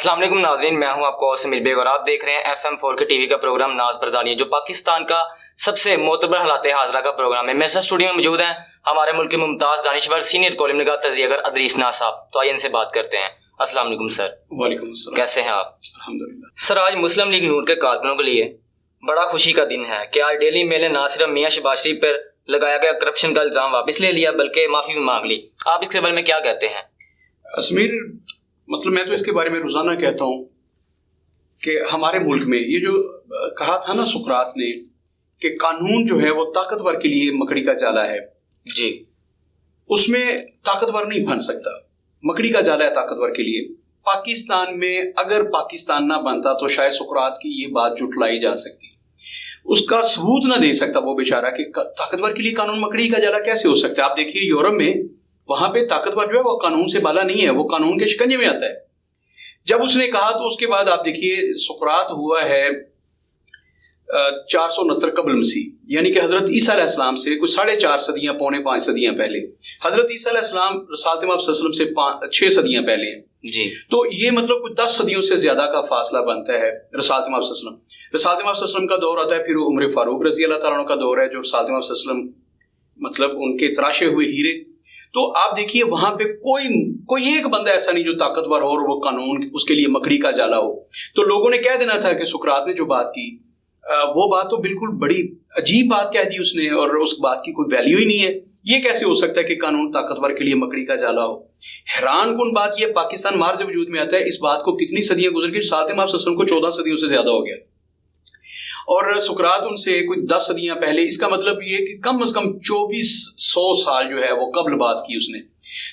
अस्सलाम वालेकुम नाज़रीन, मैं हूं आपको समीर बेग और आप देख रहे हैं FM4 के टीवी का प्रोग्राम नाज बरदानी, जो पाकिस्तान का सबसे मोतबर हालात हाजरा का प्रोग्राम है। मेरे साथ स्टूडियो में मौजूद हैं हमारे मुल्क के मुमताज़ दानिशवर सीनियर कॉलम निगार तजियागर अदरीस नाज साहब। तो आइए इनसे बात करते हैं। अस्सलाम वालेकुम सर। वालेकुम अस्सलाम। कैसे हैं आप? अल्हम्दुलिल्लाह। सर, आज मुस्लिम लीग नून के कारकुनों के लिए बड़ा खुशी का दिन है कि आज डेली मेल ने ना सिर्फ मियां शहबाज शरीफ पर लगाया गया करप्शन का इल्जाम वापस ले लिया बल्कि माफी भी मांग ली। आप इसके बारे में क्या कहते हैं? समीर, मतलब मैं तो इसके बारे में रोजाना कहता हूँ कि हमारे मुल्क में ये जो कहा था ना सुकरात ने कि कानून जो है वो ताकतवर के लिए मकड़ी का जाला है जी, उसमें ताकतवर नहीं बन सकता। मकड़ी का जाला है ताकतवर के लिए। पाकिस्तान में अगर पाकिस्तान ना बनता तो शायद सुकरात की ये बात जुटलाई जा सकती। उसका सबूत ना दे सकता वो बेचारा कि ताकतवर के लिए कानून मकड़ी का जाला कैसे हो सकता है। आप देखिए यूरोप में, वहां पे ताकतवर जो है वो कानून से बाला नहीं है, वो कानून के शिकंजे में आता है। जब उसने कहा तो उसके बाद आप देखिए सुकरात हुआ है 469 कबल मसीह, यानी कि हजरत ईसा अलैहिस्सलाम से कुछ 4.5 सदियां, पौने 5 सदियां पहले। हजरत ईसा अलैहिस्सलाम रसूल सल्लल्लाहु अलैहि वसल्लम से 6 सदियां पहले हैं जी। तो ये मतलब कुछ 10 सदियों से ज्यादा का फासला बनता है। रसूल सल्लल्लाहु अलैहि वसल्लम का दौर आता है, फिर उमर फारूक रजी अल्लाह तआला का दौर है, जो रसूल सल्लल्लाहु अलैहि वसल्लम मतलब उनके तराशे हुए हीरे। तो आप देखिए वहां पे कोई एक बंदा ऐसा नहीं जो ताकतवर हो और वो कानून उसके लिए मकड़ी का जाला हो। तो लोगों ने कह देना था कि सुकरात ने जो बात की वो बात तो बिल्कुल बड़ी अजीब बात कह दी उसने, और उस बात की कोई वैल्यू ही नहीं है। ये कैसे हो सकता है कि कानून ताकतवर के लिए मकड़ी का जाला हो? हैरान कुन बात यह, पाकिस्तान मार्च वजूद में आता है, इस बात को कितनी सदियां गुजर गई। साथ में को 14 सदियों से ज्यादा हो गया और सुकरात उनसे कुछ 10 सदियां पहले। इसका मतलब ये कि कम से कम 2400 साल जो है वो कब्ल बात की उसने।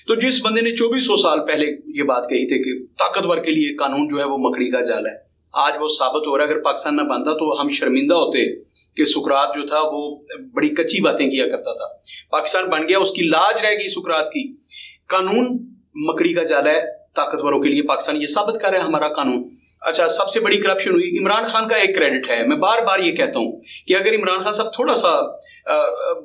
तो जिस बंदे ने 2400 साल पहले ये बात कही थी कि ताकतवर के लिए कानून जो है वो मकड़ी का जाला है, आज वो साबित हो रहा है। अगर पाकिस्तान ना बनता तो हम शर्मिंदा होते कि सुकरात जो था वो बड़ी कच्ची बातें किया करता था। पाकिस्तान बन गया, उसकी लाज रह गई सुकरात की। कानून मकड़ी का जाला है ताकतवरों के लिए, पाकिस्तान ये साबित कर रहा है हमारा कानून। अच्छा, सबसे बड़ी करप्शन हुई, इमरान खान का एक क्रेडिट है। मैं बार बार ये कहता हूं कि अगर इमरान खान साहब थोड़ा सा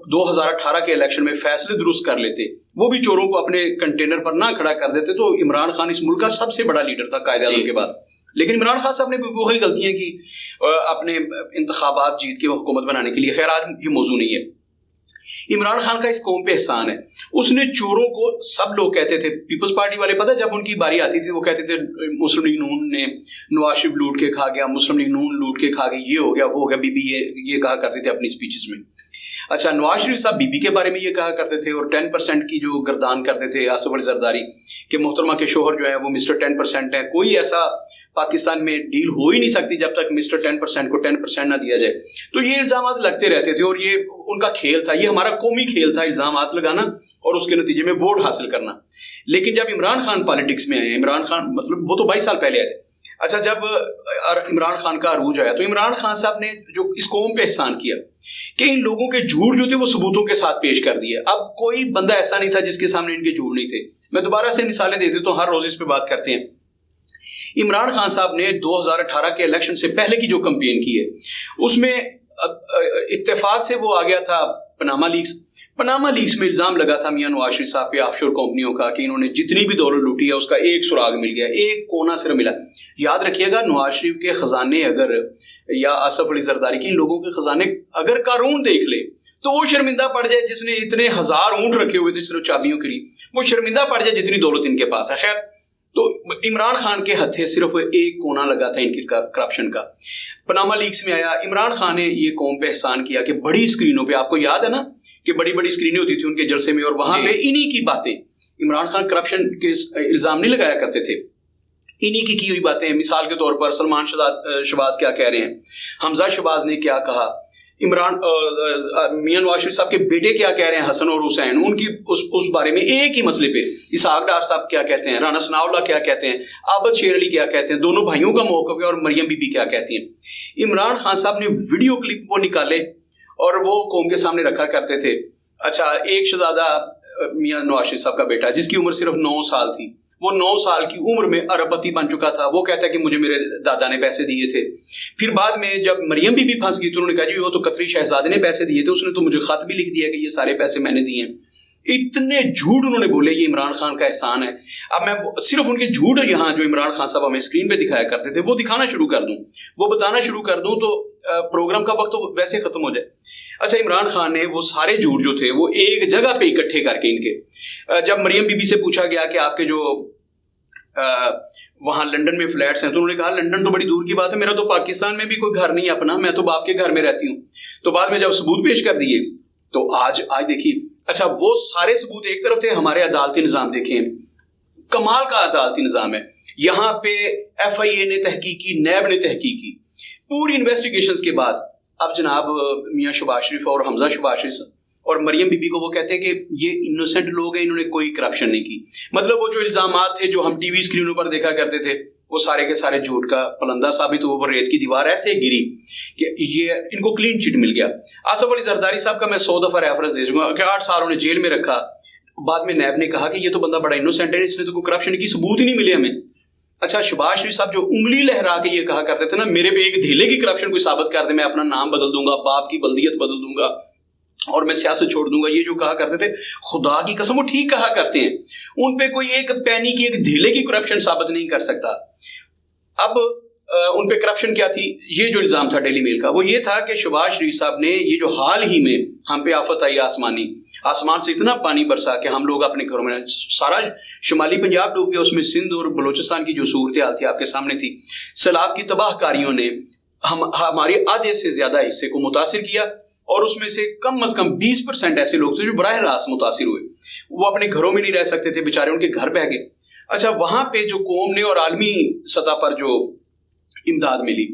2018 के इलेक्शन में फैसले दुरुस्त कर लेते, वो भी चोरों को अपने कंटेनर पर ना खड़ा कर देते, तो इमरान खान इस मुल्क का सबसे बड़ा लीडर था कायदे आज़म के बाद। लेकिन इमरान खान साहब ने भी वही गलतियां की अपने इंतखाबात जीत के हुकूमत बनाने के लिए। खैर, आज ये मौजू नहीं है। इमरान खान का इस कौम पे एहसान है, उसने चोरों को, सब लोग कहते थे, पीपल्स पार्टी वाले, पता जब उनकी बारी आती थी वो कहते थे मुस्लिम लीग नून ने नवाज शरीफ लूट के खा गया, मुस्लिम लीग नून लूट के खा गई, ये हो गया वो हो गया। बीबी ये कहा करते थे अपनी स्पीचेस में। अच्छा, नवाज शरीफ साहब बीबी के बारे में ये कहा करते थे और 10% की जो गर्दान करते थे आसिफ अली जरदारी के मोहतरमा के शोहर जो है वो मिस्टर 10% है। कोई ऐसा पाकिस्तान में डील हो ही नहीं सकती जब तक मिस्टर 10% को 10% ना दिया जाए। तो ये इल्जामात लगते रहते थे और ये उनका खेल था, ये हमारा कौमी खेल था, इल्जामात लगाना और उसके नतीजे में वोट हासिल करना। लेकिन जब इमरान खान पॉलिटिक्स में आए, इमरान खान मतलब वो तो 22 साल पहले आए थे। अच्छा, जब इमरान खान का अरूज आया तो इमरान खान साहब ने जो इस कौम पे एहसान किया कि इन लोगों के झूठ जो थे वो सबूतों के साथ पेश कर दिए। अब कोई बंदा ऐसा नहीं था जिसके सामने इनके झूठ नहीं थे। मैं दोबारा से मिसालें देते तो हर रोज इस पे बात करते हैं। इमरान खान साहब ने 2018 के इलेक्शन से पहले की जो कैंपेन की है उसमें इत्तेफाक से वो आ गया था पनामा लीक्स में इल्जाम लगा था मियां नवाज शरीफ साहब पे ऑफशोर कंपनियों का कि इन्होंने जितनी भी दौलत लूटी है उसका एक सुराग मिल गया, एक कोना सिर्फ मिला। याद रखिएगा, नवाज शरीफ के खजाने अगर या आसिफ अली जरदारी के, इन लोगों के खजाने अगर कारून देख ले तो वो शर्मिंदा पड़ जाए। जिसने इतने हजार ऊंट रखे हुए थे सिर्फ चाबियों के लिए, वो शर्मिंदा पड़ जाए जितनी दौलत इनके पास है। खैर, तो इमरान खान के हथे सिर्फ एक कोना लगा था इनकी करप्शन का। पनामा लीक्स में आया, इमरान खान ने ये कौम पे एहसान किया कि बड़ी स्क्रीनों पे, आपको याद है ना कि बड़ी बड़ी स्क्रीनें होती थी उनके जलसे में, और वहां पे इन्हीं की बातें, इमरान खान करप्शन के इल्जाम नहीं लगाया करते थे, इन्हीं की हुई बातें। मिसाल के तौर पर सलमान शहबाज क्या कह रहे हैं, हमजा शहबाज ने क्या कहा, इमरान मियां नवाज शरीफ साहब के बेटे क्या कह रहे हैं हसन और हुसैन, उनकी उस बारे में एक ही मसले पे इसहाक डार साहब क्या कहते हैं, राना सनाउल्लाह क्या कहते हैं, आबद शेर अली क्या कहते हैं, दोनों भाइयों का मौक़िफ़ है, और मरियम बीबी क्या कहती हैं। इमरान खान साहब ने वीडियो क्लिप वो निकाले और वो कौम के सामने रखा करते थे। अच्छा, एक शहजादा मियां नवाज शरीफ साहब का बेटा जिसकी उम्र सिर्फ 9 साल थी, वो 9 साल की उम्र में अरबपति बन चुका था। वो कहता है कि मुझे मेरे दादा ने पैसे दिए थे। फिर बाद में जब मरियम बीबी फंस गई तो उन्होंने कहा जी वो तो कतरी शहजादे ने पैसे दिए थे, उसने तो मुझे खत भी लिख दिया कि ये सारे पैसे मैंने दिए हैं। इतने झूठ उन्होंने बोले, ये इमरान खान का एहसान है। अब मैं सिर्फ उनके झूठ यहाँ जो इमरान खान साहब हमें स्क्रीन पे दिखाया करते थे वो दिखाना शुरू कर दूं, वो बताना शुरू कर दूं तो प्रोग्राम का वक्त तो वैसे खत्म हो जाए। अच्छा, इमरान खान ने वो सारे झूठ जो थे वो एक जगह पे इकट्ठे करके इनके, जब मरियम बीबी से पूछा गया कि आपके जो वहां लंदन में फ्लैट्स हैं, तो उन्होंने कहा लंदन तो बड़ी दूर की बात है, मेरा तो पाकिस्तान में भी कोई घर नहीं अपना, मैं तो बाप के घर में रहती हूँ। तो बाद में जब सबूत पेश कर दिए तो आज देखिए, अच्छा वो सारे सबूत एक तरफ थे, हमारे अदालती निज़ाम देखें, कमाल का अदालती निज़ाम है। यहाँ पे FIA ने तहकीक की, नैब ने तहकीक की, पूरी इन्वेस्टिगेशंस के बाद अब जनाब मियां शहबाज शरीफ और हमजा शहबाज शरीफ और मरियम बीबी को वो कहते हैं कि ये इनोसेंट लोग हैं, इन्होंने कोई करप्शन नहीं की। मतलब वो जो इल्जामात थे जो हम टीवी स्क्रीनों पर देखा करते थे वो सारे के सारे झूठ का पलंदा साबित हुआ। वो रेत की दीवार ऐसे गिरी कि ये इनको क्लीन चिट मिल गया। आसफ अली जरदारी साहब का मैं 100 दफा रेफरेंस दे दूंगा कि 8 साल उन्हें जेल में रखा, बाद में नैब ने कहा कि ये तो बंदा बड़ा इनोसेंट है, इसने तो कोई करप्शन की सबूत ही नहीं मिले हमें। अच्छा, शहबाज शरीफ साहब जो उंगली लहरा के ये कहा करते थे ना, मेरे पे एक धेले की करप्शन कोई साबित कर दे, मैं अपना नाम बदल दूंगा, बाप की बल्दियत बदल दूंगा और मैं सियासत छोड़ दूंगा, ये जो कहा करते थे, खुदा की कसम वो ठीक कहा करते हैं। उन पे कोई एक पैनी की, एक धेले की करप्शन साबित नहीं कर सकता। अब उन पे करप्शन क्या थी, ये जो इल्जाम था डेली मेल का वो ये था कि शहबाज शरीफ साहब ने ये जो हाल ही में हम पे आफत आई आसमान से इतना पानी बरसा कि हम लोग अपने घरों में, सारा शुमाली पंजाब डूब गया, उसमें सिंध और बलोचिस्तान की जो सूरत हाल थी आपके सामने थी। सैलाब की तबाहकारियों ने हमारे आधे से ज्यादा हिस्से को मुतासिर किया और उसमें से कम अज कम 20% ऐसे लोग थे जो बराह रास्त मुतासिर हुए। वो अपने घरों में नहीं रह सकते थे बेचारे, उनके घर बह गए। अच्छा, वहां पे जो कौम ने और आलमी सतह पर जो इमदाद मिली,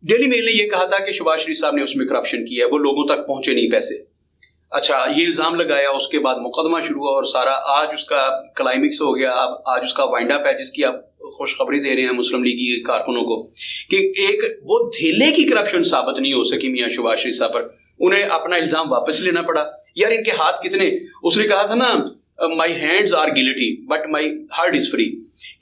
डेली मेल ने यह कहा था कि शहबाज शरीफ साहब ने उसमें करप्शन किया है, वो लोगों तक पहुंचे नहीं पैसे। अच्छा, ये इल्जाम लगाया, उसके बाद मुकदमा शुरू हुआ और सारा आज उसका क्लाइमेक्स हो गया। अब आज उसका वाइंड अप है जिसकी आप खुशखबरी दे रहे हैं मुस्लिम लीग के कारकुनों को कि एक वो धेले की करप्शन साबित नहीं हो सकी मियां शहबाज शरीफ साहब पर, उन्हें अपना इल्जाम वापस लेना पड़ा। यार इनके हाथ कितने, उसने कहा था ना, my hands are guilty but my heart is free,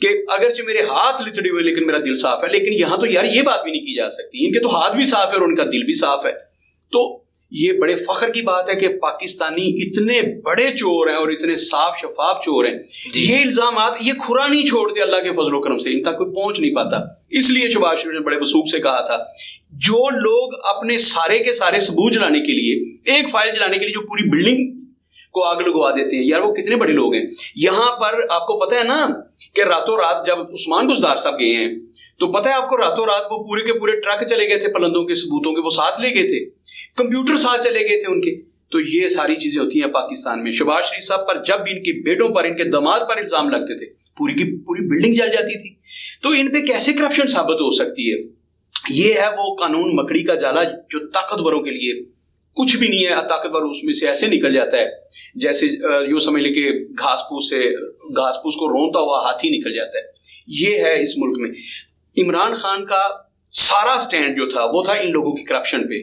कि अगरचे मेरे हाथ लिथड़े हुए लेकिन मेरा दिल साफ है। लेकिन यहां तो यार ये बात भी नहीं की जा सकती, इनके तो हाथ भी साफ है और उनका दिल भी साफ है। तो ये बड़े फख्र की बात है कि पाकिस्तानी इतने बड़े चोर हैं और इतने साफ शफाफ चोर हैं। ये इल्जामात ये खुरा नहीं छोड़ते अल्लाह के फजलो करम से, इन तक कोई पहुंच नहीं पाता। इसलिए शहबाज शरीफ ने बड़े वसूख से कहा था, जो लोग अपने सारे के सारे सबूत जलाने के लिए, एक फाइल जलाने के लिए जो पूरी बिल्डिंग को आग लगवा देते हैं, यार वो कितने बड़े लोग हैं। यहां पर आपको पता है ना कि रातों रात जब उस्मान बुज़दार साहब गए हैं तो पता है आपको, रातों रात वो पूरे के पूरे ट्रक चले गए थे पलंदों के सबूतों के, वो साथ ले गए थे, कंप्यूटर साथ चले गए थे उनके। तो ये सारी चीजें होती हैं पाकिस्तान में। शहबाज शरीफ साहब पर जब भी इनके बेटों पर, इनके दामाद पर इल्जाम लगते थे, पूरी की पूरी बिल्डिंग जल जाती थी। तो इन पे कैसे करप्शन साबित हो सकती है? ये है वो कानून मकड़ी का जाला जो ताकतवरों के लिए कुछ भी नहीं है। ताकतवर उसमें से ऐसे निकल जाता है जैसे यूं समझ ले कि घास फूस को रोंता हुआ हाथी निकल जाता है। ये है इस मुल्क में। इमरान खान का सारा स्टैंड जो था वो था इन लोगों की करप्शन पे।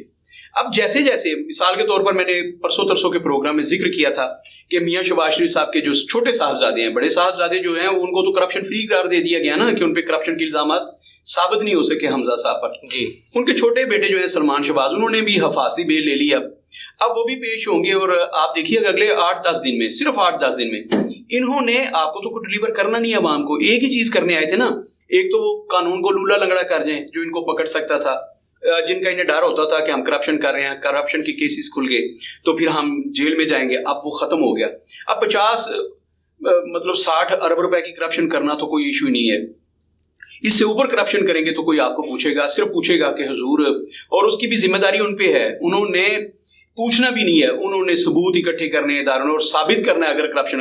अब जैसे जैसे मिसाल के तौर पर मैंने परसों तरसों के प्रोग्राम में जिक्र किया था कि मियां शहबाज शरीफ साहब के जो छोटे साहबजादे हैं, बड़े साहबजादे जो हैं, उनको तो करप्शन फ्री करार दे दिया गया ना, कि उन पे करप्शन के इल्जामात साबित नहीं हो सके हमजा साहब पर जी। उनके छोटे बेटे जो है सलमान शहबाज, उन्होंने भी हफाजी बेल ले ली। अब वो भी पेश होंगे और आप देखिए अगले 8-10 दिन में, सिर्फ 8-10 दिन में इन्होंने आपको तो कुछ डिलीवर करना नहीं है आवाम को। एक ही चीज करने आए थे ना, एक तो वो कानून को लूला लंगड़ा कर जाए जो इनको पकड़ सकता था, जिनका इन्हें डर होता था कि हम करप्शन कर रहे हैं, करप्शन के केसेस खुल गए तो फिर हम जेल में जाएंगे। अब वो खत्म हो गया। अब 60 अरब रुपए की करप्शन करना तो कोई इशू नहीं है। इससे ऊपर करप्शन करेंगे तो कोई आपको पूछेगा, सिर्फ पूछेगा कि हुजूर, और उसकी भी जिम्मेदारी उन पे है, उन्होंने पूछना भी नहीं है, उन्होंने सबूत इकट्ठे करने इदारों ने और साबित करना है।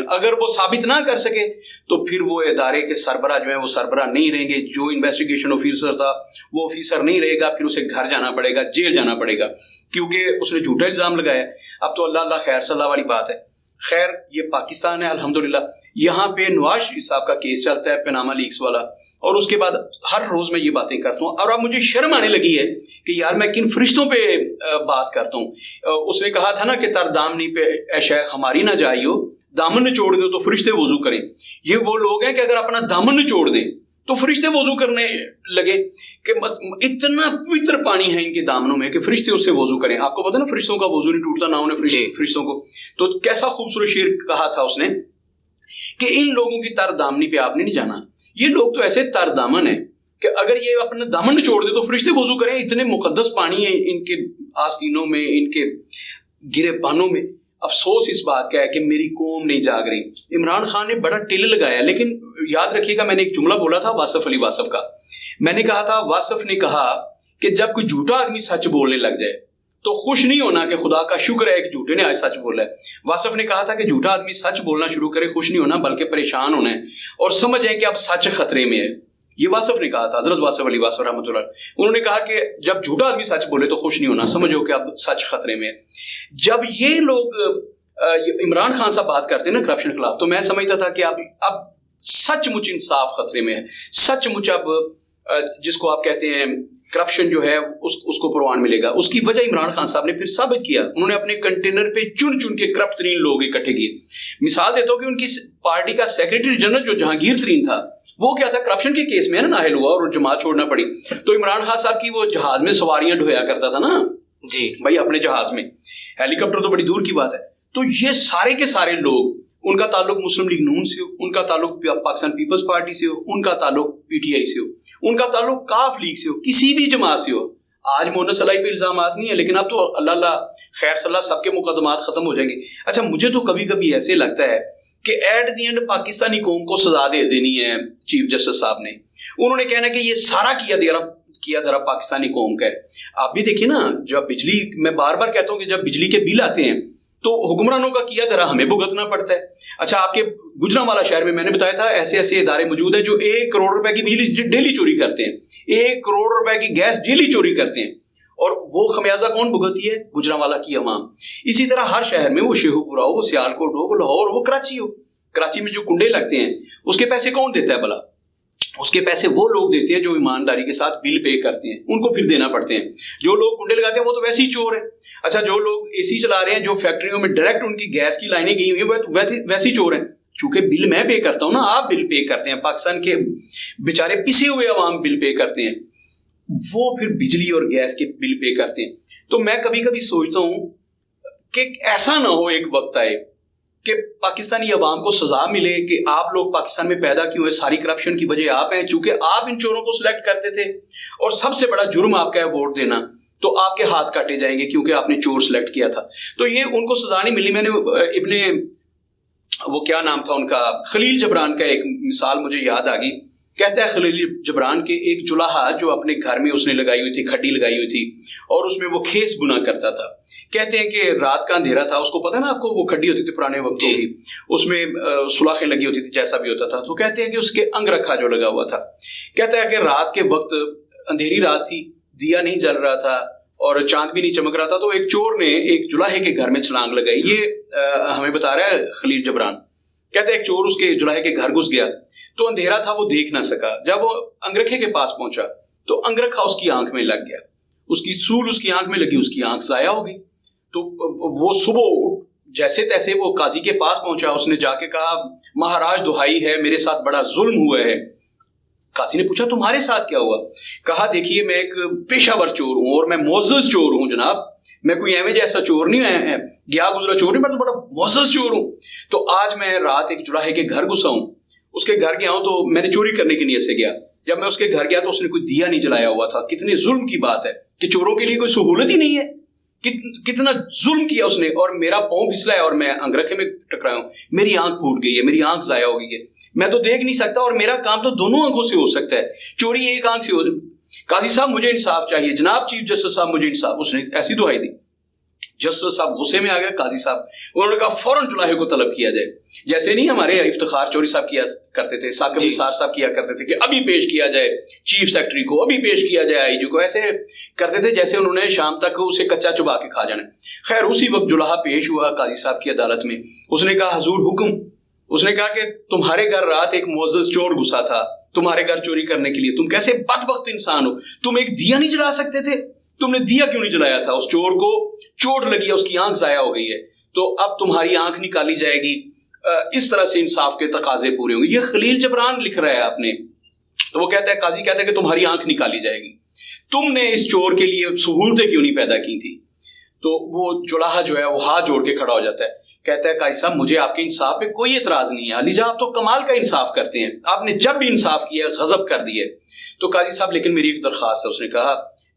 अगर वो साबित ना कर सके तो फिर वो इदारे के सरबरा जो है वो सरबरा नहीं रहेंगे। जो इन्वेस्टिगेशन ऑफिसर था वो ऑफिसर नहीं रहेगा, फिर उसे घर जाना पड़ेगा, जेल जाना पड़ेगा, क्योंकि उसने झूठा इल्जाम लगाया। अब तो अल्लाह खैर सल्लाह वाली बात है। खैर ये पाकिस्तान है अल्हम्दुलिल्लाह। यहाँ पे नवाज शरीफ साहब का केस चलता है पनामा लीक्स वाला, और उसके बाद हर रोज मैं ये बातें करता हूँ और अब मुझे शर्म आने लगी है कि यार मैं किन फरिश्तों पे बात करता हूँ। उसने कहा था ना कि तर दामनी पे ए शेख हमारी ना जाइयो, दामन निचोड़ दो तो फरिश्ते वजू करें। ये वो लोग हैं कि अगर अपना दामन निचोड़ दें तो फरिश्ते वजू करने लगे कि इतना पवित्र पानी है इनके दामनों में कि फरिश्ते उससे वजू करें। आपको पता ना फरिश्तों का वजू नहीं टूटता, ना उन्हें फरिश्तों को। तो कैसा खूबसूरत शेर कहा था उसने कि इन लोगों की तर दामनी पे आपने नहीं जाना। ये लोग तो ऐसे तर दामन है कि अगर ये अपना दामन छोड़ दे तो फरिश्ते वजू करें। इतने मुकद्दस पानी है इनके आस्तीनों में, इनके गिरेबानों में। अफसोस इस बात का है कि मेरी कौम नहीं जाग रही। इमरान खान ने बड़ा टिल लगाया, लेकिन याद रखिएगा मैंने एक जुमला बोला था वासफ अली वासफ का। मैंने कहा था, वासफ ने कहा कि जब कोई झूठा आदमी सच बोलने लग जाए तो खुश नहीं होना कि खुदा का शुक्र है कि झूठे ने आज सच बोला है। वासफ ने कहा था कि झूठा आदमी सच बोलना शुरू करे, खुश नहीं होना बल्कि परेशान होना है और समझ है कि अब सच खतरे में है। ये वासफ ने कहा था, हजरत वासफ अली वासफ रहमतुल्लाह। उन्होंने कहा कि जब झूठा आदमी सच बोले तो खुश नहीं होना, समझो कि अब सच खतरे में है। जब ये लोग इमरान खान साहब बात करते हैं ना करप्शन के खिलाफ, तो मैं समझता था कि अब सचमुच इंसाफ खतरे में है। सचमुच अब जिसको आप कहते हैं करप्शन जो है उसको परवान मिलेगा। उसकी वजह इमरान खान साहब ने फिर साबित किया। उन्होंने अपने कंटेनर पे चुन चुन के करप्ट तरीन लोग इकट्ठे किए। मिसाल देता हूं कि उनकी पार्टी का सेक्रेटरी जनरल जो जहांगीर तरीन था, वो क्या था, करप्शन के केस में है ना नाहिल हुआ और जमात छोड़ना पड़ी। तो इमरान खान साहब की वो जहाज में सवारियां ढोया करता था ना जी भाई, अपने जहाज में, हेलीकॉप्टर तो बड़ी दूर की बात है। तो ये सारे के सारे लोग, उनका ताल्लुक मुस्लिम लीग नून से हो, उनका ताल्लुक पाकिस्तान पीपल्स पार्टी से हो, उनका ताल्लुक पीटीआई से हो, उनका ताल्लुक काफ लीग से हो, किसी भी जमात से हो। आज मोहम्मद सलाई पे इल्जामात नहीं है, लेकिन अब तो अल्लाह खैर सल्लाह सबके मुकदमात खत्म हो जाएंगे। अच्छा, मुझे तो कभी कभी ऐसे लगता है कि एट द एंड पाकिस्तानी कौम को सजा दे देनी है चीफ जस्टिस साहब ने। उन्होंने कहना कि ये सारा किया धरा पाकिस्तानी कौम का है। आप भी देखिए ना, जब बिजली, मैं बार बार कहता हूं कि जब बिजली के बिल आते हैं तो हुक्मरानों का किया धरा हमें भुगतना पड़ता है। अच्छा, आपके गुजरांवाला शहर में मैंने बताया था ऐसे ऐसे इदारे मौजूद हैं जो 1 करोड़ रुपए की बिजली डेली चोरी करते हैं, 1 करोड़ रुपए की गैस डेली चोरी करते हैं, और वो खमियाजा कौन भुगतती है? गुजरांवाला की अवाम। इसी तरह हर शहर में, वो शेखुपुरा हो, वो सियालकोट हो, वो लाहौर, वो कराची हो, कराची में जो कुंडे लगते हैं उसके पैसे कौन देता है भला? उसके पैसे वो लोग देते हैं जो ईमानदारी के साथ बिल पे करते हैं, उनको फिर देना पड़ते हैं। जो लोग कुंडे लगाते हैं वो तो वैसे ही चोर है। अच्छा, जो लोग एसी चला रहे हैं, जो फैक्ट्रियों में डायरेक्ट उनकी गैस की लाइनें गई हुई हैं, वैसे ही चोर हैं। चूंकि बिल मैं पे करता हूं ना, आप बिल पे करते हैं, पाकिस्तान के बेचारे पिसे हुए अवाम बिल पे करते हैं, वो फिर बिजली और गैस के बिल पे करते हैं। तो मैं कभी कभी सोचता हूं कि ऐसा ना हो एक वक्त आए कि पाकिस्तानी अवाम को सजा मिले कि आप लोग पाकिस्तान में पैदा क्यों है, सारी करप्शन की वजह आप हैं। चूंकि आप इन चोरों को सिलेक्ट करते थे और सबसे बड़ा जुर्म आपका है वोट देना, तो आपके हाथ काटे जाएंगे क्योंकि आपने चोर सिलेक्ट किया था। तो ये उनको सजा नहीं मिली। मैंने इब्ने, वो क्या नाम था उनका, खलील जबरान का एक मिसाल मुझे याद आ गई। कहता है खलील जबरान के एक जुलाहा जो अपने घर में उसने लगाई हुई थी, खड्डी लगाई हुई थी, और उसमें वो खेस बुना करता था। कहते हैं कि रात का अंधेरा था, उसको पता ना आपको, वो खड्डी होती थी पुराने वक्त की, उसमें सुलाखें लगी होती थी, जैसा भी होता था। तो कहते हैं कि उसके अंगरखा जो लगा हुआ था, कहता है कि रात के वक्त, अंधेरी रात थी, दिया नहीं जल रहा था और चांद भी नहीं चमक रहा था, तो एक चोर ने एक जुलाहे के घर में छलांग लगाई। ये हमें बता रहा है खलील जबरान। कहते हैं एक चोर उसके जुलाहे के घर घुस गया, तो अंधेरा था, वो देख ना सका। जब वो अंगरखे के पास पहुंचा तो अंगरखा उसकी आंख में लग गया, उसकी सूल उसकी आंख में लगी, उसकी आंख जाया हो गई। तो वो सुबह जैसे तैसे वो काजी के पास पहुंचा, उसने जाके कहा, महाराज दुहाई है, मेरे साथ बड़ा जुल्म हुआ है। काजी ने पूछा, तुम्हारे साथ क्या हुआ? कहा, देखिए मैं एक पेशावर चोर हूं और मैं मोअज़्ज़ज़ चोर हूं जनाब, मैं कोई एवं जैसा चोर नहीं है, गया गुजरा चोर नहीं, मैं तो बड़ा मोअज़्ज़ज़ चोर हूं। तो आज मैं रात एक जुलाहे के घर घुसा हूं, उसके घर गया हूं, तो मैंने चोरी करने की नीयत से गया। जब मैं उसके घर गया तो उसने कोई दिया नहीं जलाया हुआ था। कितने जुल्म की बात है कि चोरों के लिए कोई सहूलत ही नहीं है। कितना जुल्म किया उसने, और मेरा पांव फिसला है और मैं अंगरखे में टकराया हूं, मेरी आंख फूट गई है, मेरी आंख जाया हो गई है, मैं तो देख नहीं सकता, और मेरा काम तो दोनों आंखों से हो सकता है, चोरी एक आंख से हो। काजी साहब मुझे इंसाफ चाहिए, जनाब चीफ जस्टिस साहब मुझे इंसाफ। उसने ऐसी दुहाई दी। जस्टिस साहब गुस्से में आ गए, काजी साहब, उन्होंने कहा फौरन जुलाहे को तलब किया जाए। जैसे नहीं हमारे इफ्तिखार चौधरी साहब किया करते थे, साकिब निसार साहब किया करते थे कि अभी पेश किया जाए चीफ सेक्रेटरी को, अभी पेश किया जाए आईजी को, ऐसे करते थे जैसे उन्होंने शाम तक उसे कच्चा चुबा के खा जाना। खैर उसी वक्त जुलाहा पेश हुआ काजी साहब की अदालत में। उसने कहा, हजूर हुक्म। उसने कहा कि तुम्हारे घर रात एक मुअज़्ज़ज़ चोर घुसा था तुम्हारे घर चोरी करने के लिए, तुम कैसे बदबख्त इंसान हो, तुम एक दिया नहीं जला सकते थे, तुमने दिया क्यों नहीं जलाया था? उस चोर को चोट लगी है, उसकी आंख जाया हो गई है, तो अब तुम्हारी आंख निकाली जाएगी। इस तरह से इंसाफ के तकाजे पूरे होंगे। ये खलील जबरान लिख रहा है आपने तो वो कहता है, काजी कहता है कि तुम्हारी आंख निकाली जाएगी, तुमने इस चोर के लिए सहूलतें क्यों नहीं पैदा की थी। तो वो जुलाहा जो है वो हाथ जोड़ के खड़ा हो जाता है, कहता है काजी साहब मुझे आपके इंसाफ पे कोई एतराज नहीं है, अलीजा आप तो कमाल का इंसाफ करते हैं, आपने जब भी इंसाफ किया गजब कर दिया। तो काजी साहब लेकिन मेरी एक दरख्वास्त है। उसने कहा,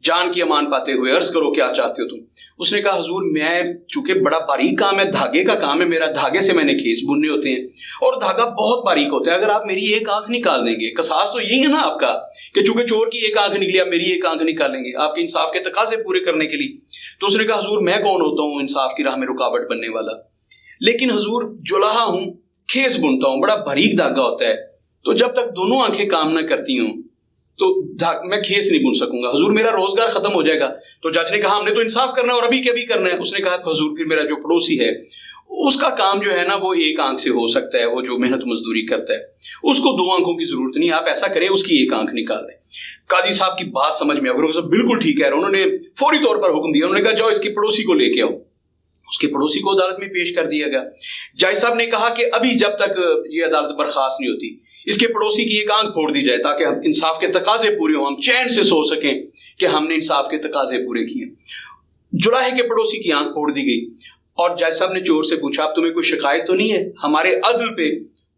जान की अमान पाते हुए अर्ज करो क्या चाहते हो तुम। उसने कहा, हुजूर मैं चूंकि बड़ा बारीक काम है, धागे का काम है मेरा, धागे से मैंने खेस बुनने होते हैं और धागा बहुत बारीक होता है, अगर आप मेरी एक आंख निकाल देंगे, कसास तो यही है ना आपका कि चूंकि चोर की एक आंख निकली आप मेरी एक आंख निकालेंगे आपके इंसाफ के तकाजे पूरे करने के लिए। तो उसने कहा, हुजूर मैं कौन होता हूँ इंसाफ की राह में रुकावट बनने वाला, लेकिन हुजूर जुलाहा हूं, खेस बुनता हूं, बड़ा बारीक धागा होता है, तो जब तक दोनों आंखें काम ना करती हूं तो मैं खेस नहीं बुन सकूंगा, हुजूर मेरा रोजगार खत्म हो जाएगा। तो जज ने कहा, हमने तो इंसाफ करना है और अभी के अभी करना है। उसने कहा, हुजूर फिर मेरा जो पड़ोसी है उसका काम जो है ना वो एक आंख से हो सकता है, वो जो मेहनत मजदूरी करता है, उसको दो आंखों की जरूरत नहीं, आप ऐसा करें उसकी एक आंख निकाल दें। काजी साहब की बात समझ में आ गई, बिल्कुल ठीक है, उन्होंने फौरी तौर पर हुक्म दिया, उन्होंने कहा जाओ इसके पड़ोसी को लेके आओ। उसके पड़ोसी को अदालत में पेश कर दिया गया। जज साहब ने कहा कि अभी जब तक ये अदालत बर्खास्त नहीं होती इसके पड़ोसी की एक आंख फोड़ दी जाए ताकि हम इंसाफ के तकाजे पूरे हों, हम चैन से सो सकें कि हमने इंसाफ के तकाजे पूरे किए। जुलाहे के पड़ोसी की आंख फोड़ दी गई और जज साहब ने चोर से पूछा, अब तुम्हें कोई शिकायत तो नहीं है, हमारे अदल पे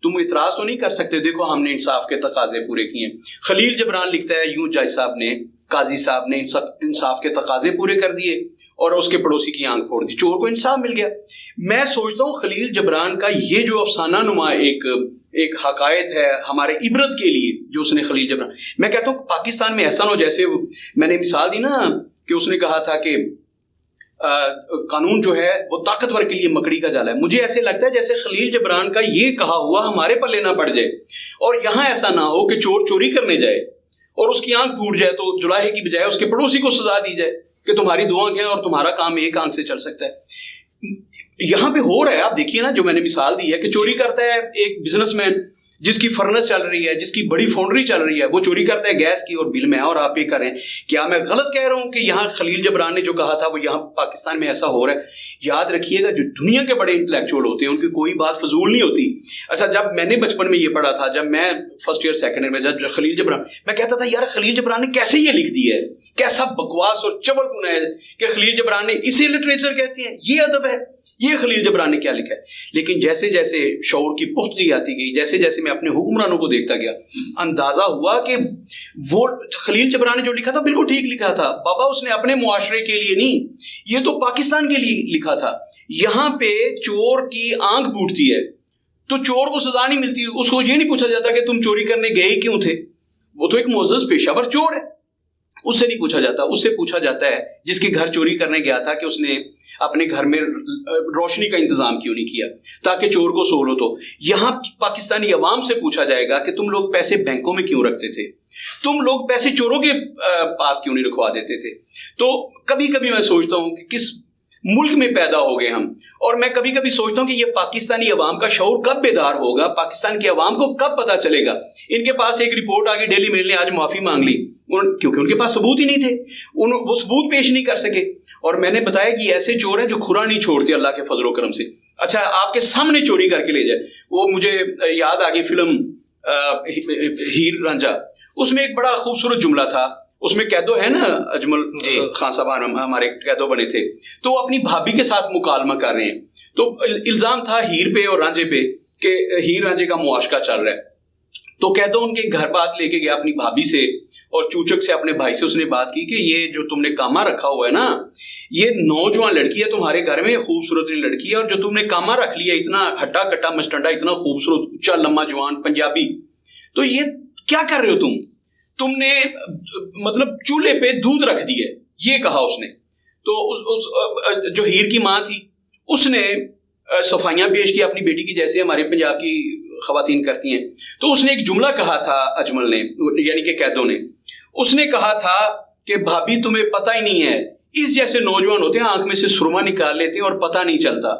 तुम इतराज तो नहीं कर सकते, देखो हमने इंसाफ के तकाजे पूरे किए। खलील जबरान लिखता है, यूं जज साहब ने, काजी साहब ने इंसाफ के तकाजे पूरे कर दिए और उसके पड़ोसी की आंख फोड़ दी, चोर को इंसाफ मिल गया। मैं सोचता हूँ खलील जबरान का ये जो अफसाना नुमा एक हकायत है हमारे इबरत के लिए जो उसने खलील जबरान, मैं कहता हूँ पाकिस्तान में ऐसा ना हो जैसे मैंने मिसाल दी ना कि उसने कहा था कि कानून जो है वो ताकतवर के लिए मकड़ी का जाला है, मुझे ऐसे लगता है जैसे खलील जबरान का ये कहा हुआ हमारे पल्ले ना पड़ जाए और यहाँ ऐसा ना हो कि चोर चोरी करने जाए और उसकी आंख फूट जाए तो जुलाहे की बजाय उसके पड़ोसी को सजा दी जाए कि तुम्हारी दो आंखें और तुम्हारा काम एक आंख से चल सकता है। यहां पे हो रहा है, आप देखिए ना, जो मैंने मिसाल दी है कि चोरी करता है एक बिजनेसमैन जिसकी फर्नेस चल रही है, जिसकी बड़ी फाउंड्री चल रही है, वो चोरी करता है गैस की और बिल में और आप पे कर रहे हैं। क्या मैं गलत कह रहा हूं कि यहाँ खलील जबरान ने जो कहा था वो यहाँ पाकिस्तान में ऐसा हो रहा है? याद रखिएगा, जो दुनिया के बड़े इंटेलेक्चुअल होते हैं उनकी कोई बात फजूल नहीं होती। अच्छा, जब मैंने बचपन में ये पढ़ा था, जब मैं फर्स्ट ईयर सेकंड ईयर में, जब खलील जबरान, मैं कहता था यार खलील जबरान ने कैसे ये लिख दिया है, कैसा बकवास और चवलपुना है कि खलील जबरान ने इसे लिटरेचर कहते हैं, ये अदब है, ये खलील जबरान ने क्या लिखा है। लेकिन जैसे जैसे शऊर की पुख्तगी आती गई, जैसे जैसे मैं अपने हुक्मरानों को देखता गया, अंदाजा हुआ कि वो खलील जबरान ने जो लिखा था बिल्कुल ठीक लिखा था। बाबा उसने अपने मुआशरे के लिए नहीं, ये तो पाकिस्तान के लिए लिखा था। यहां पे चोर की आंख फूटती है तो चोर को सजा नहीं मिलती, उसको ये नहीं पूछा जाता कि तुम चोरी करने गए क्यों थे, वो तो एक मोअज़्ज़ज़ पेशावर चोर है, उससे नहीं पूछा जाता। उससे पूछा जाता है जिसके घर चोरी करने गया था कि उसने अपने घर में रोशनी का इंतजाम क्यों नहीं किया ताकि चोर को सोलो। तो यहां पाकिस्तानी अवाम से पूछा जाएगा कि तुम लोग पैसे बैंकों में क्यों रखते थे, तुम लोग पैसे चोरों के पास क्यों नहीं रखवा देते थे। तो कभी कभी मैं सोचता हूं कि किस मुल्क में पैदा हो गए हम, और मैं कभी कभी सोचता हूं कि ये पाकिस्तानी अवाम का शऊर कब बेदार होगा, पाकिस्तान के अवाम को कब पता चलेगा। इनके पास एक रिपोर्ट आ गई, डेली मेल ने आज माफी मांग ली, क्योंकि उनके पास सबूत ही नहीं थे, वो सबूत पेश नहीं कर सके। और मैंने बताया कि ऐसे चोर हैं जो खुरा नहीं छोड़ते अल्लाह के फजलो करम से। अच्छा, आपके सामने चोरी करके ले जाए, वो मुझे याद आ गई फिल्म हीर रांझा, उसमें एक बड़ा खूबसूरत जुमला था, उसमें कैदो है ना अजमल खान साहब हमारे कैदो बने थे, तो वो अपनी भाभी के साथ मुकालमा कर रहे हैं। तो इल्जाम था हीर पे और रांझे पे कि हीर रांझे का मुआशका चल रहा है। तो कैदो उनके घर बात लेके गया अपनी भाभी से और चूचक से अपने भाई से उसने बात की कि ये जो तुमने कामा रखा हुआ है ना, ये नौजवान लड़की है तुम्हारे घर में, खूबसूरत लड़की है, और जो तुमने कामा रख लिया इतना हट्टा कट्टा मस्टंडा, इतना खूबसूरत उच्चा लम्बा जवान पंजाबी, तो ये क्या कर रहे हो तुमने मतलब चूल्हे पे दूध रख दिया, ये कहा उसने। तो जो हीर की माँ थी उसने सफाइयाँ पेश की अपनी बेटी की, जैसे हमारे पंजाब की खवातीन करती हैं। तो उसने एक जुमला कहा था अजमल ने, यानी कि कैदों ने, उसने कहा था कि भाभी तुम्हें पता ही नहीं है, इस जैसे नौजवान होते हैं आंख में से सुरमा निकाल लेते हैं और पता नहीं चलता।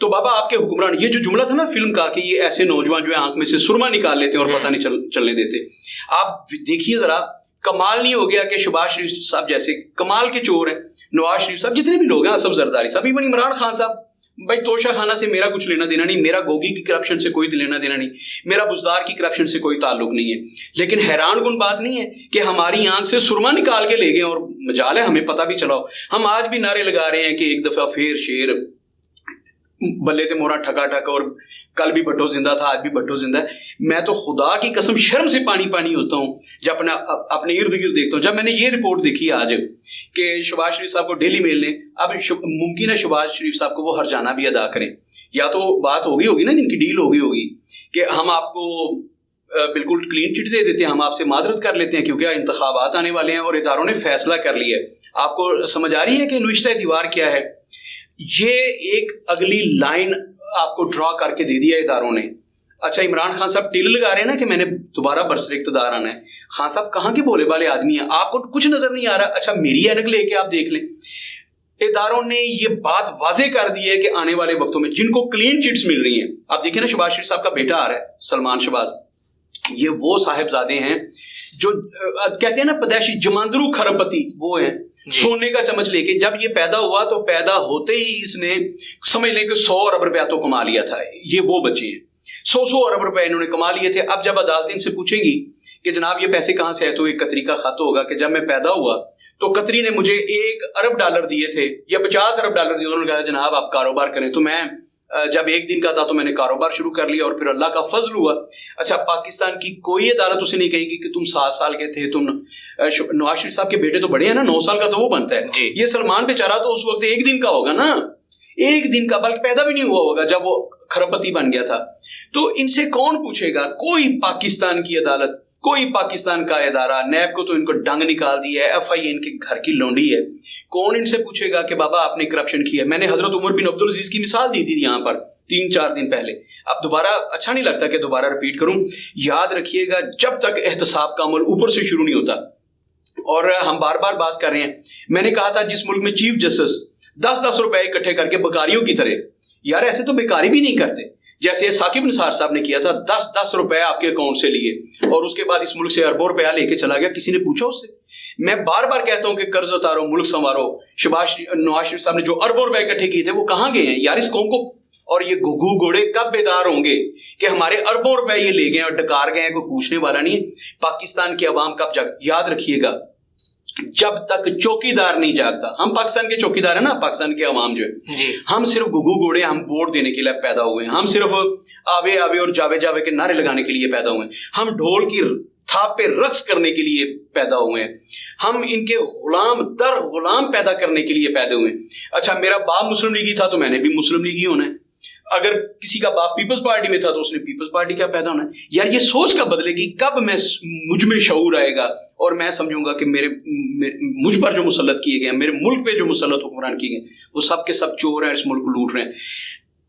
तो बाबा आपके हुक्मरान, ये जो जुमला था ना फिल्म का कि ये ऐसे नौजवान जो है आंख में से सुरमा निकाल लेते हैं और पता नहीं चलने देते, आप देखिए जरा, कमाल नहीं हो गया कि शहबाज शरीफ साहब जैसे कमाल के चोर हैं, नवाज शरीफ साहब, जितने भी लोग हैं, असफ जरदारी साहब, इवन इमरान खान साहब, भाई तोशा खाना से मेरा कुछ लेना देना नहीं, मेरा गोगी की करप्शन से कोई लेना देना नहीं, मेरा बुजदार की करप्शन से कोई ताल्लुक नहीं है। लेकिन हैरान कुन बात नहीं है कि हमारी आंख से सुरमा निकाल के ले गए, और मजाल है हमें पता भी चला हो। हम आज भी नारे लगा रहे हैं कि एक दफा फिर शेर बल्ले ते मोरा ठका ठक, और कल भी भट्टो जिंदा था, आज भी भट्टो जिंदा है। मैं तो खुदा की कसम शर्म से पानी पानी होता हूँ जब अपने इर्द गिर्द देखता हूँ। जब मैंने ये रिपोर्ट देखी आज कि शहबाज शरीफ साहब को डेली मेल ने, अब मुमकिन है शहबाज शरीफ साहब को वो हरजाना भी अदा करें, या तो बात होगी ना, जिनकी डील होगी कि हम आपको बिल्कुल क्लीन चिट दे देते हैं, हम आपसे माजरत कर लेते हैं क्योंकि इंतखाबात आने वाले हैं और इदारों ने फैसला कर लिया है। आपको समझ आ रही है कि नुश्ता दीवार क्या है? ये एक अगली लाइन आपको ड्रॉ करके दे दिया इदारों ने। अच्छा, इमरान खान साहब टिल लगा रहे हैं ना कि मैंने दोबारा बरसर इक़्तिदार आना है। खान साहब कहाँ के भोले भाले आदमी हैं, आपको कुछ नजर नहीं आ रहा? अच्छा, मेरी ऐनक लेके आप देख लें। इदारों ने ये बात वाजे कर दी है कि आने वाले वक्तों में जिनको क्लीन चिट्स मिल रही हैं, आप देखिए ना, शहबाज शरीफ साहब का बेटा आ रहा है, सलमान शहबाज, ये वो साहिबजादे हैं जो कहते हैं ना पैदाइशी जमांदरू खरबती, वो हैं सोने का चम्मच लेके। जब ये पैदा हुआ तो पैदा होते ही इसने समझ लें कि 100 अरब रुपया तो कमा लिया था। ये वो बच्चे हैं, 100 अरब रुपए इन्होंने कमा लिए थे। अब जब अदालत इनसे पूछेंगी कि जनाब ये पैसे कहां से है, तो एक कतरी का खत होगा कि जब मैं पैदा हुआ तो कतरी ने मुझे $1 अरब दिए थे या $50 अरब दिए। उन्होंने कहा जनाब आप कारोबार करें। तो मैं जब 1 दिन का था तो मैंने कारोबार शुरू कर लिया और फिर अल्लाह का फजल हुआ। अच्छा, पाकिस्तान की कोई अदालत उसे नहीं कहेगी कि तुम 7 साल के थे, तुम नवाज शरीफ साहब के बेटे तो बड़े हैं ना, 9 साल का तो वो बनता है। ये सलमान बेचारा तो उस वक्त 1 दिन का होगा ना, 1 दिन का, बल्कि पैदा भी नहीं हुआ होगा जब वो खरबती बन गया था। तो इनसे कौन पूछेगा? कोई पाकिस्तान की अदालत, कोई पाकिस्तान का इदारा, नैब को तो इनको डंग निकाल दिया है, FI इनके घर की लौंडी है। कौन इनसे पूछेगा कि बाबा आपने करप्शन किया? मैंने हजरत उमर बिन अब्दुल अजीज की मिसाल दी थी यहाँ पर 3-4 दिन पहले। अब दोबारा अच्छा नहीं लगता कि दोबारा रिपीट करूं। याद रखिएगा, जब तक एहतसाब का अमल ऊपर से शुरू नहीं होता, और हम बार बार बात कर रहे हैं, मैंने कहा था जिस मुल्क में चीफ जस्टिस 10-10 रुपए इकट्ठे करके बेकारियों की तरह, यार ऐसे तो बेकारी भी नहीं करते, जैसे साकिब निसार साहब ने किया था, 10-10 रुपए आपके अकाउंट से लिए और उसके बाद इस मुल्क से अरबों रुपया लेके चला गया। किसी ने पूछा उससे? मैं बार बार कहता हूं कि कर्ज उतारो, मुल्क संवारो। नवाज शरीफ साहब ने जो अरबों रुपए इकट्ठे किए थे वो कहां गए हैं यार? इस कौम को और ये घुघू घोड़े कब बेदार होंगे कि हमारे अरबों रुपए ये ले गए और डकार गए हैं, कोई पूछने वाला नहीं है। पाकिस्तान की आवाम कब जाग, याद रखिएगा, जब तक चौकीदार नहीं जागता। हम पाकिस्तान के चौकीदार है ना, पाकिस्तान के अवाम जो है, हम सिर्फ गुगू घोड़े, हम वोट देने के लिए पैदा हुए हैं, हम सिर्फ आवे आवे और जावे जावे के नारे लगाने के लिए पैदा हुए हैं, हम ढोल की थाप पे रक्स करने के लिए पैदा हुए हैं, हम इनके गुलाम दर गुलाम पैदा करने के लिए पैदा हुए हैं। अच्छा, मेरा बाप मुस्लिम लीगी था तो मैंने भी मुस्लिम लीगी होना है। अगर किसी का बाप पीपल्स पार्टी में था तो उसने पीपल्स पार्टी का पैदा होना है। यार ये सोच कब बदलेगी? कब मुझ में शऊर आएगा और मैं समझूंगा कि मुझ पर जो मुसल्लत किए गए, मेरे मुल्क पे जो मुसल्लत हुक्मरान किए गए, वो सब के सब चोर हैं, इस मुल्क को लूट रहे हैं।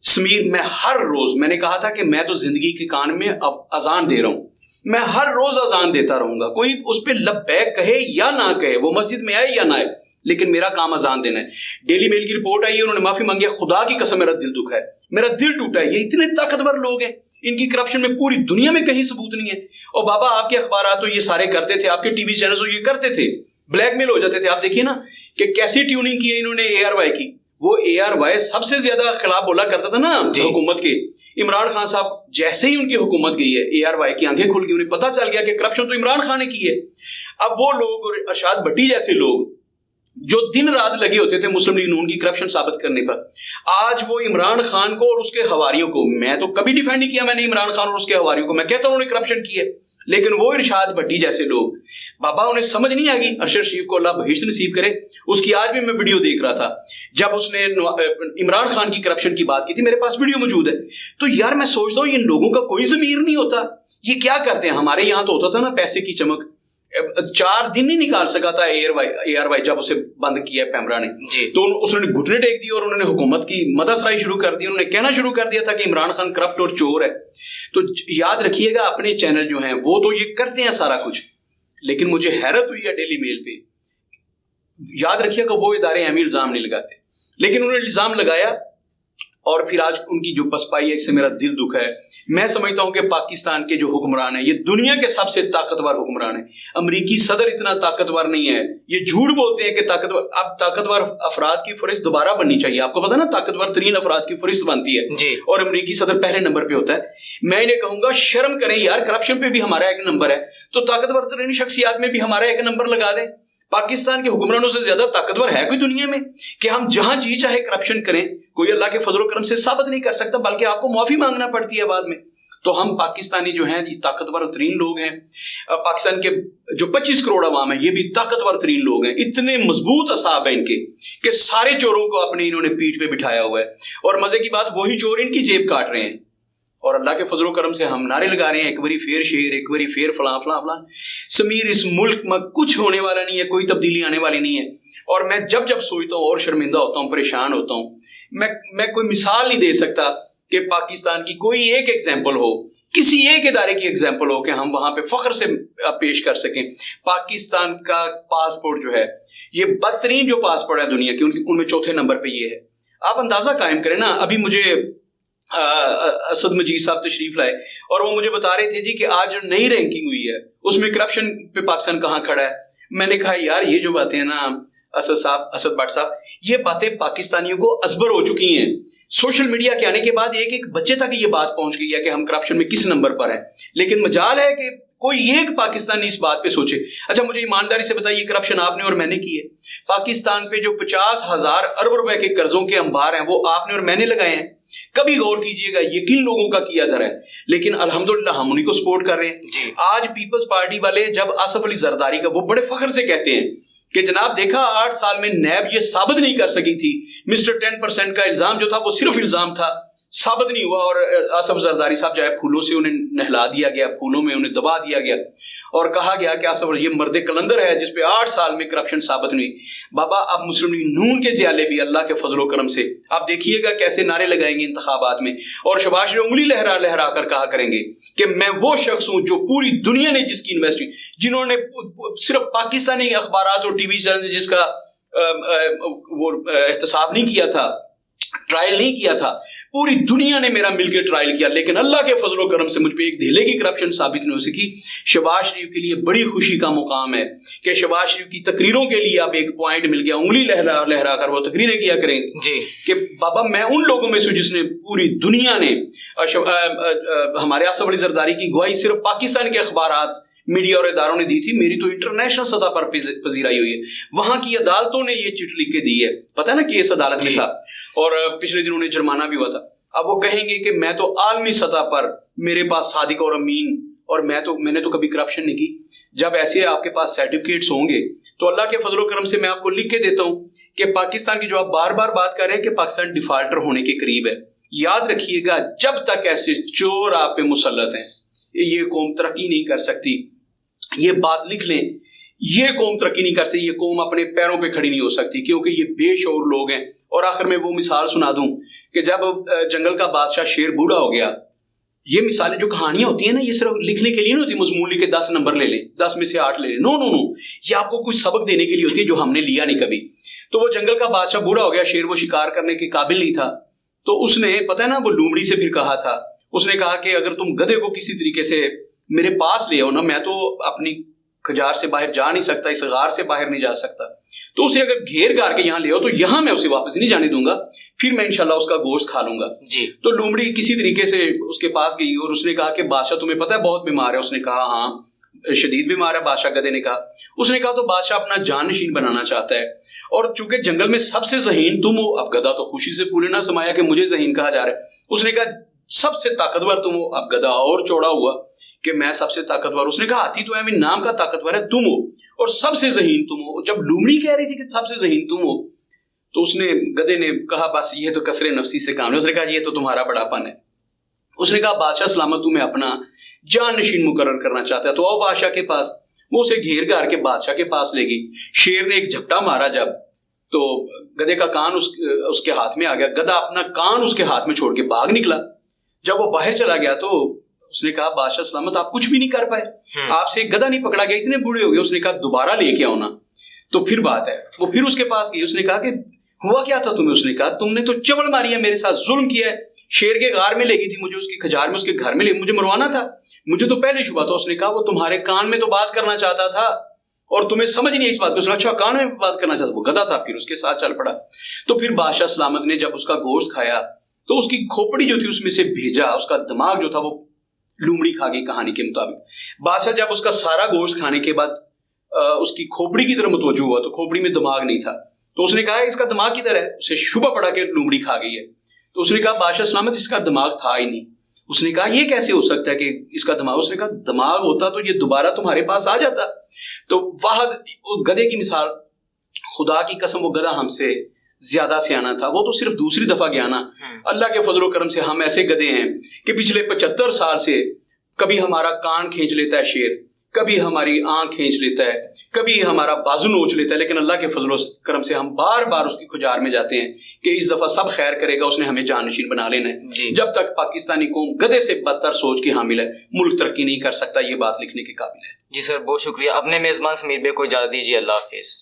समीर, मैं हर रोज, मैंने कहा था कि मैं तो जिंदगी के कान में अब अजान दे रहा हूं, मैं हर रोज अजान देता रहूंगा। कोई उस पर लब्बैक कहे या ना कहे, वो मस्जिद में आए या ना आए, लेकिन मेरा काम अजान देना है। डेली मेल की रिपोर्ट आई है, उन्होंने माफी मांगी है। खुदा की कसम मेरा दिल दुखा है, मेरा दिल टूटा है। ये इतने ताकतवर लोग हैं, इनकी करप्शन में पूरी दुनिया में कहीं सबूत नहीं है। और बाबा आपके अखबार तो ये सारे करते थे, आपके टीवी चैनल तो ये करते थे, ब्लैकमेल हो जाते थे। आप देखिए ना कि कैसी ट्यूनिंग की है इन्होंने ARY की। वो ARY सबसे ज्यादा खिलाफ बोला करता था ना हुकूमत के। इमरान खान साहब जैसे ही उनकी हुकूमत गई है, ARY की आंखें खुल गई, उन्हें पता चल गया कि करप्शन तो इमरान खान ने की है। अब वो लोग, अरशाद भट्टी जैसे लोग जो दिन रात लगे होते थे मुस्लिम लीग नून की करप्शन साबित करने पर, आज वो इमरान खान को और उसके हवारियों को, मैं तो कभी डिफेंड नहीं किया मैंने इमरान खान और उसके हवारियों को, मैं कहता हूं उन्होंने करप्शन की है, लेकिन वो इरशाद भट्टी जैसे लोग, बाबा उन्हें समझ नहीं आ गई। अरशद शरीफ को अल्लाह बहिश्त नसीब करे, उसकी आज भी मैं वीडियो देख रहा था जब उसने इमरान खान की करप्शन की बात की थी, मेरे पास वीडियो मौजूद है। तो यार मैं सोचता हूं इन लोगों का कोई ज़मीर नहीं होता, ये क्या करते हैं? हमारे यहां तो होता था ना पैसे की चमक, 4 दिन नहीं निकाल सका था ARY जब उसे बंद किया पैमरा ने, तो उसने घुटने टेक दिए और उन्होंने हुकूमत की मददसराई शुरू कर दी। उन्होंने कहना शुरू कर दिया था कि इमरान खान करप्ट और चोर है। तो याद रखिएगा, अपने चैनल जो हैं वो तो ये करते हैं सारा कुछ, लेकिन मुझे हैरत हुई है डेली मेल पे, याद रखिएगा वो इदारे हमें इल्जाम नहीं लगाते, लेकिन उन्होंने इल्जाम लगाया और फिर आज उनकी जो पसपाई है, इससे मेरा दिल दुख है। मैं समझता हूं कि पाकिस्तान के जो हुक्मरान है, ये दुनिया के सबसे ताकतवर हुक्मरान है। अमेरिकी सदर इतना ताकतवर नहीं है, ये झूठ बोलते हैं कि ताकतवर। अब ताकतवर अफराद की फहरिस्त दोबारा बननी चाहिए। आपको पता है ना, ताकतवर तरीन अफराद की फहरिस्त बनती है जी। और अमेरिकी सदर पहले नंबर पे होता है। मैं इन्हें कहूंगा, शर्म करें यार, करप्शन पे भी हमारा एक नंबर है, तो ताकतवर तरीन शख्सियात में भी हमारा एक नंबर लगा दें। पाकिस्तान के हुक्मरानों से ज्यादा ताकतवर है कोई दुनिया में कि हम जहां जी चाहे करप्शन करें? कोई अल्लाह के फजल करम से साबित नहीं कर सकता, बल्कि आपको माफी मांगना पड़ती है बाद में। तो हम पाकिस्तानी जो हैं, ये ताकतवर तरीन लोग हैं। पाकिस्तान के जो 25 करोड़ अवाम है, ये भी ताकतवर तरीन लोग हैं। इतने मजबूत असाब है इनके कि सारे चोरों को अपने इन्होंने पीठ पे बिठाया हुआ है, और मजे की बात, वही चोर इनकी जेब काट रहे हैं। और अल्लाह के फजल करम से हम नारे लगा रहे हैं, एक बारी फेर शेर, एक बारी फेर फलां फलां फलां। समीर, इस मुल्क में कुछ होने वाला नहीं है, कोई तब्दीली आने वाली नहीं है। और मैं जब जब सोचता हूँ और शर्मिंदा होता हूँ, परेशान होता हूँ। मैं कोई मिसाल नहीं दे सकता कि पाकिस्तान की कोई एक एग्जाम्पल हो, किसी एक इदारे की एग्जाम्पल हो कि हम वहां पे फख्र से पेश कर सकें। पाकिस्तान का पासपोर्ट जो है, ये बदतरीन जो पासपोर्ट है दुनिया की, उनमें चौथे नंबर पे ये है। आप अंदाजा कायम करें ना। अभी मुझे असद मजीद साहब तशरीफ लाए और वो मुझे बता रहे थे जी कि आज जो नई रैंकिंग हुई है उसमें करप्शन पे पाकिस्तान कहाँ खड़ा है। मैंने कहा यार, ये जो बातें हैं ना असद भट्ट साहब, ये बातें पाकिस्तानियों को अजबर हो चुकी हैं। सोशल मीडिया के आने के बाद एक एक बच्चे तक ये बात पहुंच गई है कि हम करप्शन में किस नंबर पर हैं। लेकिन मजाल है कि कोई एक पाकिस्तानी इस बात पे सोचे। अच्छा, मुझे ईमानदारी से बताइए, करप्शन आपने और मैंने की है? पाकिस्तान पे जो 50,000 अरब रुपए के कर्जों के अंबार हैं, वो आपने और मैंने लगाए हैं। कभी गौर कीजिएगा ये किन लोगों का किया धरा है, लेकिन अल्हम्दुलिल्लाह हम उन्हीं को सपोर्ट कर रहे हैं जी। आज पीपल्स पार्टी वाले जब आसफ अली जरदारी का, वो बड़े फख्र से कहते हैं कि जनाब देखा, 8 साल में नैब ये साबित नहीं कर सकी थी, मिस्टर 10% का इल्जाम जो था वो सिर्फ इल्जाम था, साबित नहीं हुआ। और आसफ जरदारी साहब जो है, फूलों से उन्हें नहला दिया गया, फूलों में उन्हें दबा दिया गया और कहा गया कि आसफ ये मर्द कलंदर है जिसपे 8 साल में करप्शन साबित नहीं। बाबा, अब मुस्लिम लीग नून के जियाले भी अल्लाह के फजलो करम से आप देखिएगा कैसे नारे लगाएंगे इंतखाबात में, और शबाश ने उंगली लहरा लहरा कर कहा करेंगे कि मैं वो शख्स हूं जो पूरी दुनिया ने जिसकी इन्वेस्टी, जिन्होंने सिर्फ पाकिस्तानी अखबारात और टीवी चैनल जिसका वो एहतसाब नहीं किया था, ट्रायल नहीं किया था, पूरी दुनिया ने मेरा मिलकर ट्रायल किया, लेकिन अल्लाह के फजलो करम से मुझ पे एक धेले की करप्शन साबित नहीं हो सकी। शहबाज शरीफ के लिए बड़ी खुशी का मुकाम है कि शहबाज शरीफ की तकरीरों के लिए अब एक पॉइंट मिल गया, उंगली लहरा लहरा कर वो तकरीरें किया करेंगे जी कि बाबा मैं उन लोगों में से जिसने पूरी दुनिया ने हमारे आसफ अली जरदारी की गवाही सिर्फ पाकिस्तान के अखबारात, मीडिया और इदारों ने दी थी, मेरी तो इंटरनेशनल सतह पर पजीराई हुई है। वहां की अदालतों ने ये चिट लिख के दी है, पता है ना, केस अदालत में था और पिछले दिनों उन्हें जुर्माना भी हुआ था। अब वो कहेंगे कि मैं तो आलमी सतह पर, मेरे पास सादिक और अमीन, और मैंने तो कभी करप्शन नहीं की। जब ऐसे आपके पास सर्टिफिकेट्स होंगे तो अल्लाह के फजलो करम से मैं आपको लिख के देता हूं कि पाकिस्तान की जो आप बार बार बात कर रहे हैं कि पाकिस्तान डिफॉल्टर होने के करीब है, याद रखिएगा जब तक ऐसे चोर आप पे मुसल्लत हैं ये कौम तरक्की नहीं कर सकती। ये बात लिख लें, ये कौम तरक्की नहीं कर सकती, ये कौम अपने पैरों पे खड़ी नहीं हो सकती, क्योंकि ये बेशऊर लोग हैं। और आखिर में वो मिसाल सुना दूं कि जब जंगल का बादशाह शेर बूढ़ा हो गया, ये मिसालें जो कहानियां होती है ना, ये सिर्फ लिखने के लिए नहीं होती, मजमून लिख के 10 नंबर ले लें, 10 में से 8 ले लें, नो नो नो, ये आपको कुछ सबक देने के लिए होती है जो हमने लिया नहीं कभी। तो वो जंगल का बादशाह बूढ़ा हो गया, शेर वो शिकार करने के काबिल नहीं था, तो उसने, पता है ना, वो लोमड़ी से फिर कहा था, उसने कहा कि अगर तुम गधे को किसी तरीके से मेरे पास ले आओ ना, मैं तो अपनी खजार से बाहर जा नहीं सकता, इस गार से बाहर नहीं जा सकता, तो उसे अगर घेर गार के यहाँ ले आओ तो यहाँ मैं उसे वापस नहीं जाने दूंगा, फिर मैं इंशाल्लाह उसका गोश्त खा लूंगा जी। तो लोमड़ी किसी तरीके से उसके पास गई और उसने कहा कि बादशाह तुम्हें पता है बहुत बीमार है। उसने कहा हाँ शदीद बीमार है। बादशाह गधे ने कहा, उसने कहा तो बादशाह अपना जानशीन बनाना चाहता है, और चूंकि जंगल में सबसे ज़हीन तुम हो। अब गधा तो खुशी से फूले ना समाया कि मुझे ज़हीन कहा जा रहा है। उसने कहा सबसे ताकतवर तुम हो। अब गधा और चौड़ा हुआ कि मैं सबसे ताकतवर। उसने कहा हाथी तो है, मेरे नाम का ताकतवर है, तुम हो, और सबसे ज़हीन तुम हो। जब लोमड़ी कह रही थी कि सबसे ज़हीन तुम हो, तो उसने, गधे ने कहा बस ये तो कसरे नफसी से काम है। उसने कहा ये तो तुम्हारा बड़ापन है। उसने कहा बादशाह सलामत तुम्हें अपना जानशीन मुकर्रर करना चाहता है, तो आओ बादशाह के पास। वो उसे घेर गार के बादशाह के पास ले गई। शेर ने एक झपटा मारा जब, तो गधे का कान उसके हाथ में आ गया। गधा अपना कान उसके हाथ में छोड़ के भाग निकला। जब वो बाहर चला गया तो उसने कहा बादशाह सलामत आप कुछ भी नहीं कर पाए, आपसे एक गधा नहीं पकड़ा गया, इतने बूढ़े हो गए। उसने कहा दोबारा लेके आओ ना। तो फिर बात है, वो फिर उसके पास गई। उसने कहा कि हुआ क्या था तुम्हें? उसने कहा तुमने तो चवल मारी है, मेरे साथ जुल्म किया है, शेर के गार में ले गई थी मुझे, उसकी खजार में, उसके घर में ले, मुझे मरवाना था, मुझे तो पहले शुबा था। उसने कहा वो तुम्हारे कान में तो बात करना चाहता था और तुम्हें समझ नहीं इस बात को। उसने अच्छा कान में बात करना चाहता, वो गधा था, फिर उसके साथ चल पड़ा। तो फिर बादशाह सलामत ने जब उसका गोश्त खाया तो उसकी खोपड़ी जो थी उसमें से भेजा, उसका दिमाग जो था वो लूमड़ी खा गई कहानी के मुताबिक। बादशाह जब उसका सारा गोश्त खाने के बाद उसकी खोपड़ी की तरफ मुतवज्जो हुआ तो खोपड़ी में दिमाग नहीं था। तो उसने कहा इसका दिमाग किधर है? उसे शुबा पड़ा कि लूमड़ी खा गई है। तो उसने कहा बादशाह सलामत इसका दिमाग था ही नहीं। उसने कहा ये कैसे हो सकता है कि इसका दिमाग? उसने कहा दिमाग होता तो ये दोबारा तुम्हारे पास आ जाता। तो वाहद गधे की मिसाल, खुदा की कसम वो गधा हमसे ज्यादा सियाना था, वो तो सिर्फ दूसरी दफा गया ना। अल्लाह के फजल करम से हम ऐसे गधे हैं कि पिछले 75 साल से कभी हमारा कान खींच लेता है शेर, कभी हमारी आंख खींच लेता है, कभी हमारा बाजू नोच लेता है, लेकिन अल्लाह के फजल करम से हम बार बार उसकी खुजार में जाते हैं कि इस दफा सब खैर करेगा, उसने हमें जानशीन बना लेना है। जब तक पाकिस्तानी कौम गधे से बदतर सोच के हामिल है, मुल्क तरक्की नहीं कर सकता। ये बात लिखने के काबिल है। जी सर, बहुत शुक्रिया। अपने मेजबान समीर भाई को इजाजत दीजिए। अल्लाह हाफिज।